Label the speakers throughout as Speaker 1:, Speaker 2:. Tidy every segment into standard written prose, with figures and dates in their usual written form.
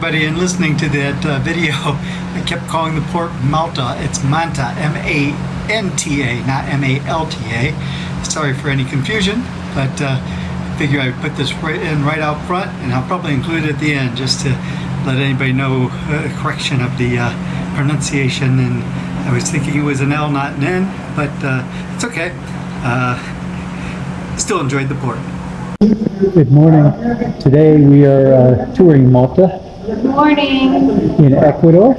Speaker 1: everybody, and listening to that video, I kept calling the port Malta. It's Manta, M-A-N-T-A, not M-A-L-T-A. Sorry for any confusion, but I figure I'd put this right out front, and I'll probably include it at the end just to let anybody know a correction of the pronunciation. And I was thinking it was an L, not an N, but it's okay. Still enjoyed the port.
Speaker 2: Good morning. Today we are touring Malta.
Speaker 3: Good morning.
Speaker 2: In Ecuador,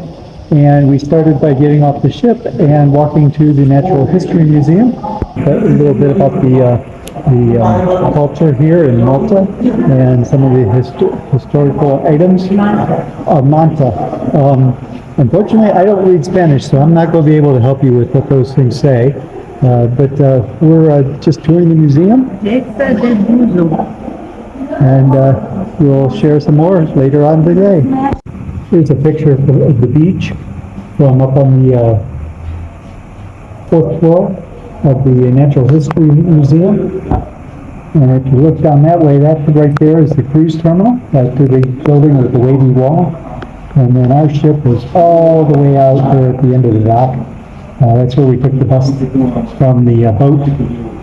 Speaker 2: and we started by getting off the ship and walking to the Natural History Museum. A little bit about the culture here in Malta and some of the historical items of Manta. Unfortunately, I don't read Spanish, so I'm not going to be able to help you with what those things say. But we're just touring the museum, and we'll share some more later on today. Here's a picture of the beach from up on the 4th floor of the Natural History Museum. And if you look down that way, that right there is the cruise terminal. That's the big building with the wavy wall. And then our ship is all the way out there at the end of the dock. That's where we took the bus from the boat to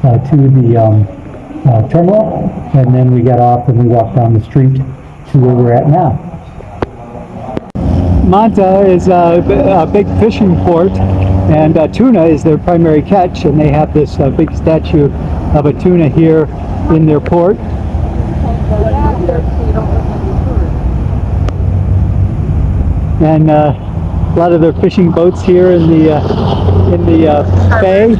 Speaker 2: the terminal, and then we got off and we walked down the street to where we're at now. Manta is a big fishing port, and tuna is their primary catch, and they have this big statue of a tuna here in their port. And a lot of their fishing boats here in the bay.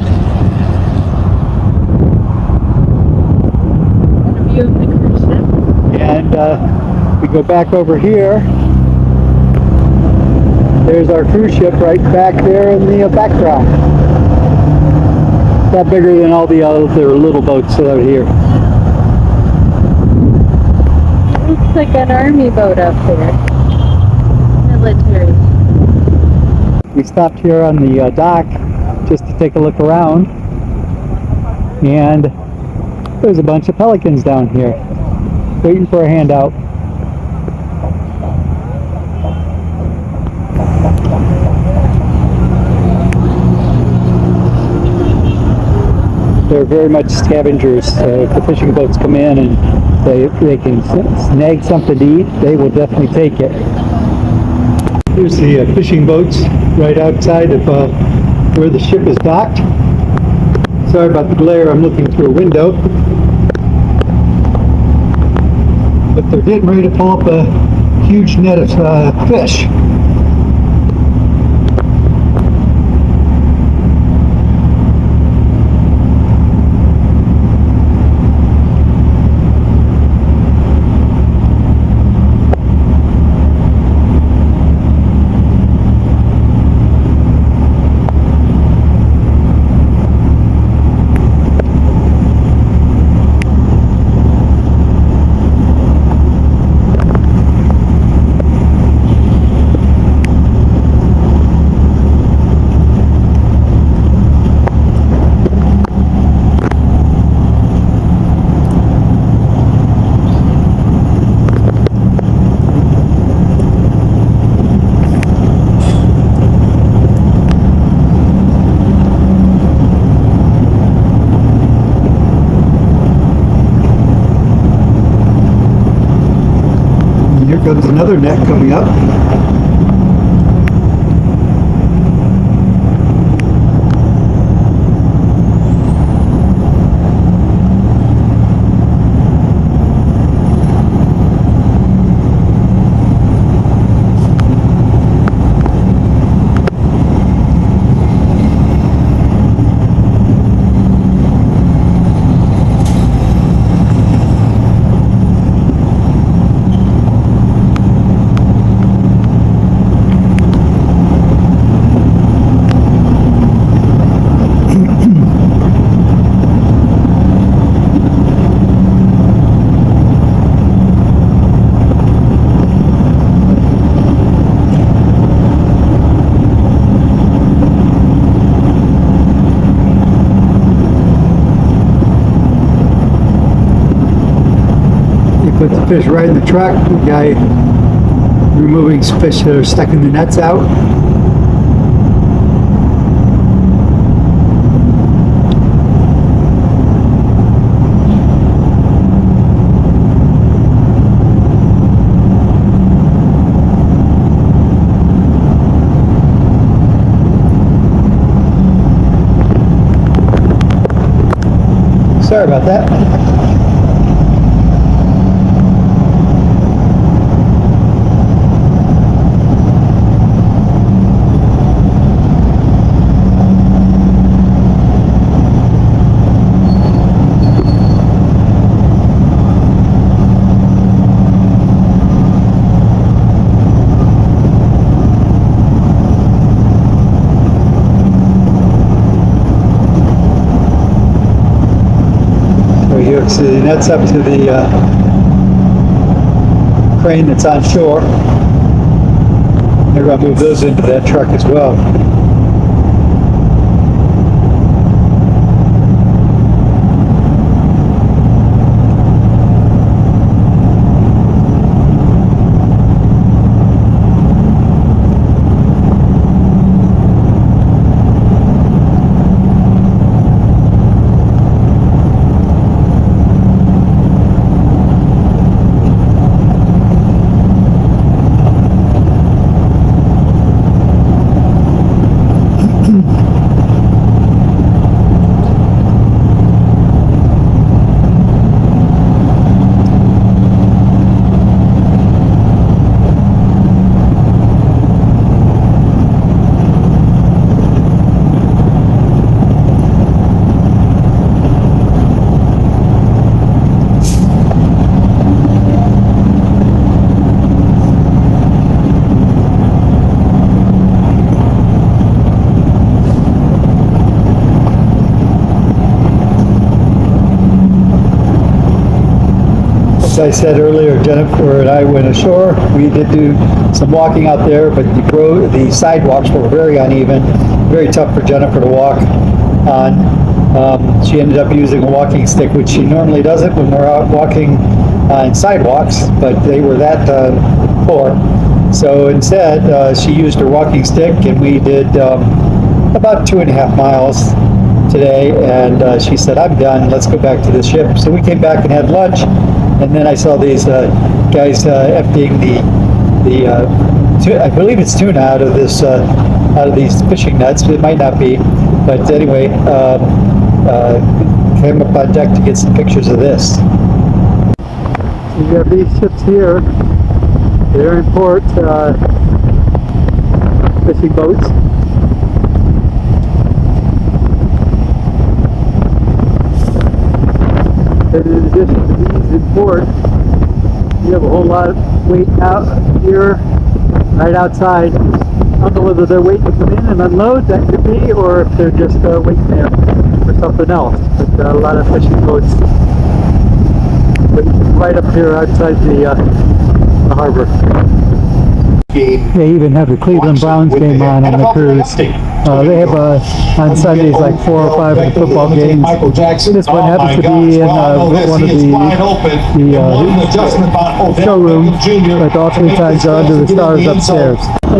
Speaker 2: And we go back over here. There's our cruise ship right back there in the background. A lot bigger than all the other little boats out here.
Speaker 3: Looks like an army boat up there. Military.
Speaker 2: We stopped here on the dock just to take a look around, and there's a bunch of pelicans down here waiting for a handout. They're very much scavengers. If the fishing boats come in and they can snag something to eat, they will definitely take it. Here's the fishing boats right outside of where the ship is docked. Sorry about the glare, I'm looking through a window. But they're getting ready to pull up a huge net of fish. Here comes another net coming up. Put the fish right in the truck. The guy removing fish that are stuck in the nets out. Sorry about that. So the net's up to the crane that's on shore. They're going to move those into that truck as well. As I said earlier, Jennifer and I went ashore. We did do some walking out there, but the sidewalks were very uneven, very tough for Jennifer to walk on. She ended up using a walking stick, which she normally doesn't when we're out walking on sidewalks, but they were that poor. So instead, she used her walking stick, and we did about 2.5 miles today, and she said, "I'm done, let's go back to the ship." So we came back and had lunch, and then I saw these guys emptying I believe it's tuna out of these fishing nets. It might not be, but anyway, came up on deck to get some pictures of this. So you have these ships here. They're in port, fishing boats. And in addition to these in port, you have a whole lot of weight out here, right outside. I don't know whether they're waiting to come in and unload, that could be, or if they're just waiting there for something else. But a lot of fishing boats waiting right up here outside the harbor. They even have the Cleveland Browns game on the cruise. They have on Sundays like 4 or 5 of the football games. This one happens to be in one of the showrooms, but oftentimes are under the stars upstairs.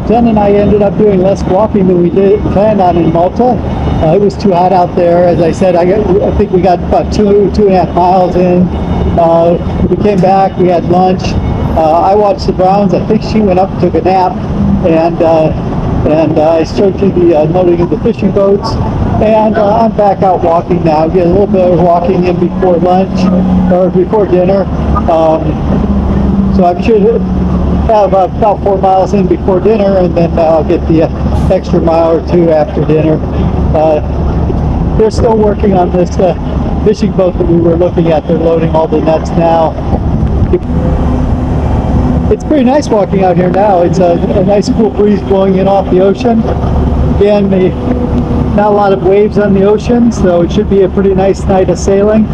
Speaker 2: Jen and I ended up doing less walking than we planned on in Malta. It was too hot out there. As I said, I think we got about 2.5 miles in. We came back, we had lunch. I watched the Browns. I think she went up and took a nap, and I showed you the unloading of the fishing boats, and I'm back out walking now. Get a little bit of walking in before lunch or before dinner. So I should have about 4 miles in before dinner, and then I'll get the extra mile or 2 after dinner. They're still working on this fishing boat that we were looking at. They're loading all the nets now. It's pretty nice walking out here now. It's a nice cool breeze blowing in off the ocean. Again, not a lot of waves on the ocean, so it should be a pretty nice night of sailing.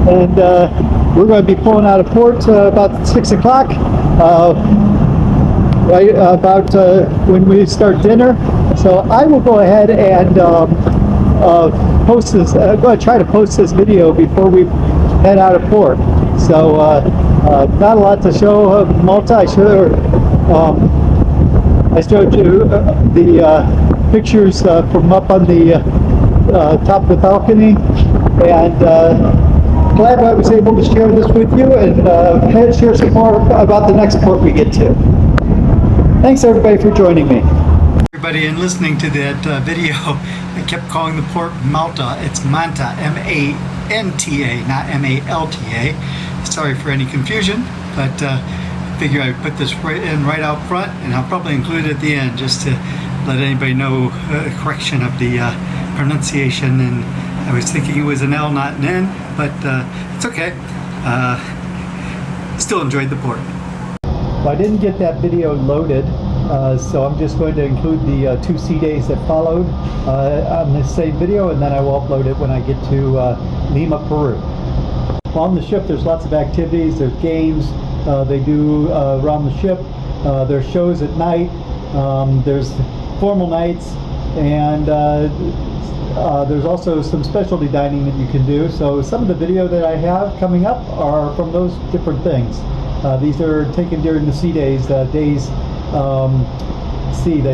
Speaker 2: And we're going to be pulling out of port about 6 o'clock, right about when we start dinner. So I will go ahead and post this. I'm going to try to post this video before we head out of port. So Not a lot to show Malta. I showed you the pictures from up on the top of the balcony, and glad I was able to share this with you and share some more about the next port we get to. Thanks everybody for joining me.
Speaker 1: Everybody, and listening to that video, I kept calling the port Malta. It's Manta, M-A-N-T-A, not M-A-L-T-A. Sorry for any confusion, but I figure I'd put this right out front, and I'll probably include it at the end just to let anybody know correction of the pronunciation. And I was thinking it was an L, not an N, but it's okay. Still enjoyed the port.
Speaker 2: Well, I didn't get that video loaded, so I'm just going to include the 2 sea days that followed on this same video, and then I will upload it when I get to Lima, Peru. On the ship, there's lots of activities. There's games they do around the ship. There's shows at night. There's formal nights, and there's also some specialty dining that you can do. So some of the video that I have coming up are from those different things. These are taken during the sea days. I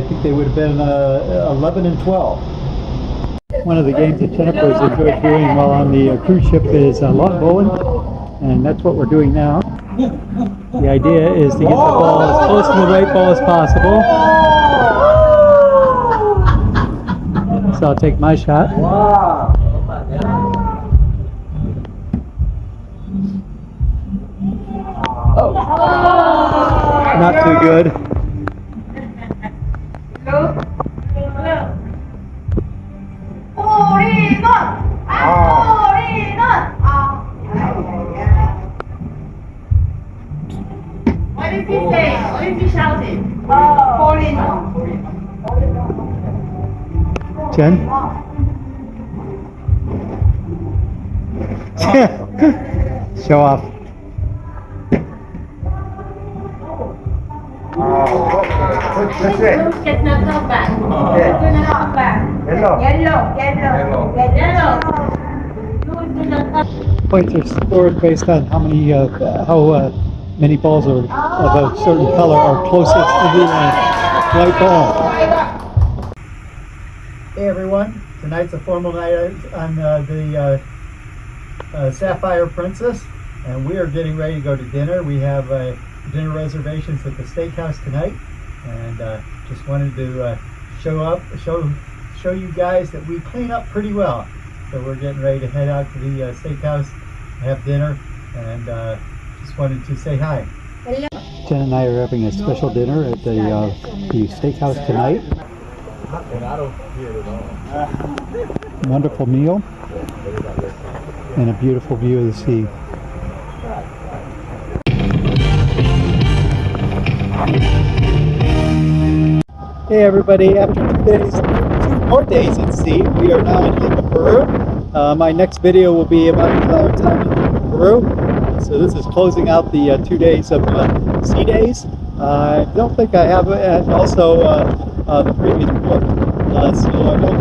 Speaker 2: think they would have been 11 and 12. One of the games that Jennifer has enjoyed doing while on the cruise ship is lawn bowling, and that's what we're doing now. The idea is to get the ball as close to the white ball as possible. So I'll take my shot. Oh, not too good.
Speaker 4: What did he say? What did he shout it?
Speaker 2: Jen? Show off.
Speaker 4: That's it. Get not come back. Get not come back. Yellow.
Speaker 2: Points are scored based on how many balls are of a certain color are closest to the white ball. Hey everyone, tonight's a formal night on the Sapphire Princess, and we are getting ready to go to dinner. We have dinner reservations at the steakhouse tonight, and just wanted to show you guys that we clean up pretty well. So we're getting ready to head out to the steakhouse, have dinner, and just wanted to say hi. Hello. Jen and I are having a special dinner at the steakhouse tonight. Wonderful meal and a beautiful view of the sea. Hey everybody, after 2 more days at sea, we are now in Lima, Peru. My next video will be about our time in Lima, Peru. So this is closing out the 2 days of sea days. I don't think I have it, and also the previous port. So I don't